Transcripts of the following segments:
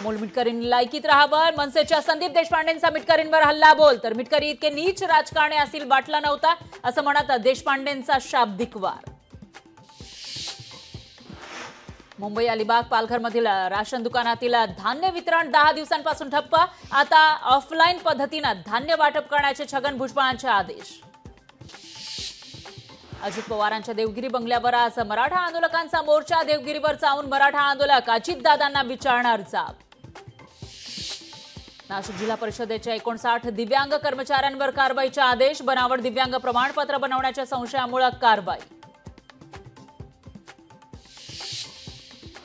अमोल मिटकरींनी लायकीत राहावं, मनसेच्या संदीप देशपांडेंचा मिटकरींवर हल्लाबोल, तर मिटकरी इतके नीच राजकारणी असतील वाटलं नव्हता असं म्हणत देशपांडेंचा शाब्दिक वार. मुंबई अलिबाग पालघरमधील राशन दुकानातील धान्य वितरण 10 दिवसांपासून ठप्प. आता ऑफलाईन पद्धतीने धान्य वाटप करण्याचे छगन भुजबळांचे आदेश. अजित पवारांच्या देवगिरी बंगल्यावर आज मराठा आंदोलकांचा मोर्चा. देवगिरीवर जाऊन मराठा आंदोलक अजितदादांना विचारणार जाब. नाशिक जिल्हा परिषदेच्या 59 दिव्यांग कर्मचाऱ्यांवर कारवाईचे आदेश. बनावट दिव्यांग प्रमाणपत्र बनवण्याच्या संशयामुळे कारवाई.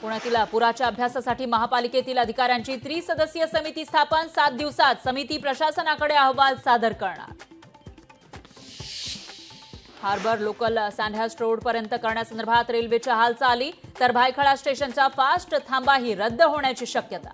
पुण्यातील पुराच्या अभ्यासासाठी महापालिकेतील अधिकाऱ्यांची त्रिसदस्यीय समिती स्थापन. 7 दिवसात समिती प्रशासनाकडे अहवाल सादर करणार. हार्बर लोकल सँडहर्स्ट रोड पर्यंत करण्यासंदर्भात रेल्वेच्या हालचाली, तर भायखळा स्टेशनचा फास्ट थांबाही रद्द होण्याची शक्यता.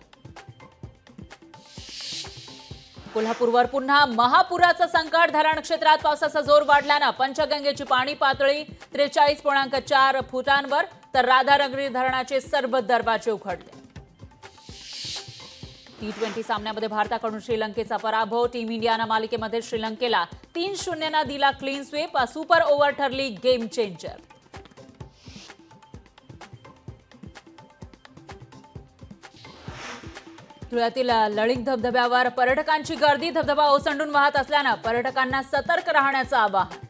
कोल्हापूरवर पुन्हा महापुराचं संकट. धरण क्षेत्रात पावसाचा जोर वाढल्यानं पंचगंगेची पाणी पातळी 43.4 फुटांवर, तर राधानगरी धरणाचे सर्व दरवाजे उघडले. T20 सामन्यामध्ये भारताकडून श्रीलंकेचा पराभव. टीम इंडियानं मालिकेमध्ये श्रीलंकेला 3-0 दिला क्लीन स्वीप. सुपर ओव्हर ठरली गेम चेंजर. धुळ्यातील लळिंग धबधब्यावर पर्यटकांची गर्दी. धबधबा ओसंडून वाहत असल्यानं पर्यटकांना सतर्क राहण्याचं आवाहन.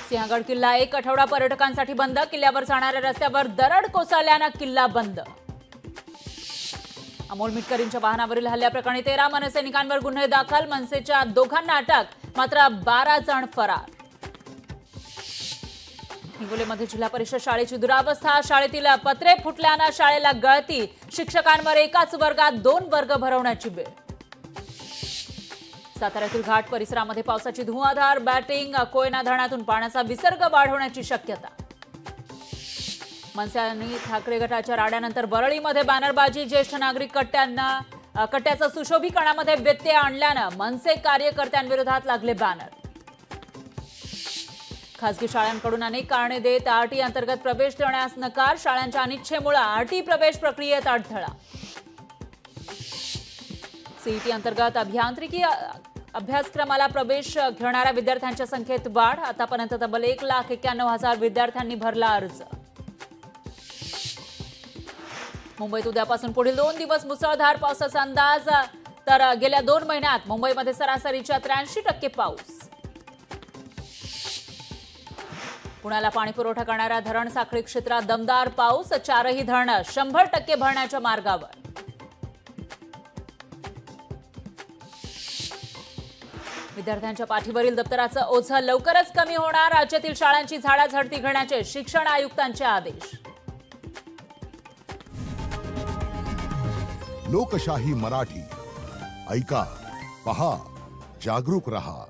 सिंहगड किल्ला 1 आठवडा पर्यटकांसाठी बंद. किल्ल्यावर जाणाऱ्या रस्त्यावर दरड कोसळल्यानं किल्ला बंद. अमोल मिटकरींच्या वाहनावरील हल्ल्याप्रकरणी 13 मनसैनिकांवर गुन्हे दाखल. मनसेच्या दोघांना अटक, मात्र 12 जण फरार. हिंगोलीमध्ये जिल्हा परिषद शाळेची दुरावस्था. शाळेतील पत्रे फुटल्यानं शाळेला गळती. शिक्षकांवर एकाच वर्गात 2 वर्ग भरवण्याची वेळ. साताऱ्यातील घाट परिसरामध्ये पावसाची धुवाधार. बॅटिंग. कोयना धरणातून पाण्याचा विसर्ग वाढवण्याची शक्यता. मनसे ठाकरे गटाच्या राड्यानंतर वरळीमध्ये बॅनरबाजी. ज्येष्ठ नागरिक कट्ट्याचं सुशोभीकरणामध्ये व्यत्यय आणल्यानं मनसे कार्यकर्त्यांविरोधात लागले बॅनर. खासगी शाळांकडून अनेक कारणे देत आरटी अंतर्गत प्रवेश देण्यास नकार. शाळांच्या अनिच्छेमुळे आरटी प्रवेश प्रक्रियेत अडथळा. सीईटी अंतर्गत अभियांत्रिकी अभ्यासक्रमाला प्रवेश घेणाऱ्या विद्यार्थ्यांच्या संख्येत वाढ. आतापर्यंत तब्बल 1,91,000 विद्यार्थ्यांनी भरला अर्ज. मुंबईत उद्यापासून पुढील 2 दिवस मुसळधार पावसाचा अंदाज. तर गेल्या 2 महिन्यात मुंबईमध्ये सरासरीच्या 83% पाऊस. पुण्याला पाणीपुरवठा करणाऱ्या धरण साखळी क्षेत्रात दमदार पाऊस. 4ही धरणं 100% भरण्याच्या मार्गावर. विद्यार्थ्यांच्या पाठीवरील दप्तराचं ओझं लवकरच कमी होणार. राज्यातील शाळांची झाडाझडती घेण्याचे शिक्षण आयुक्तांचे आदेश. लोकशाही मराठी ऐका, पहा, जागरूक रहा.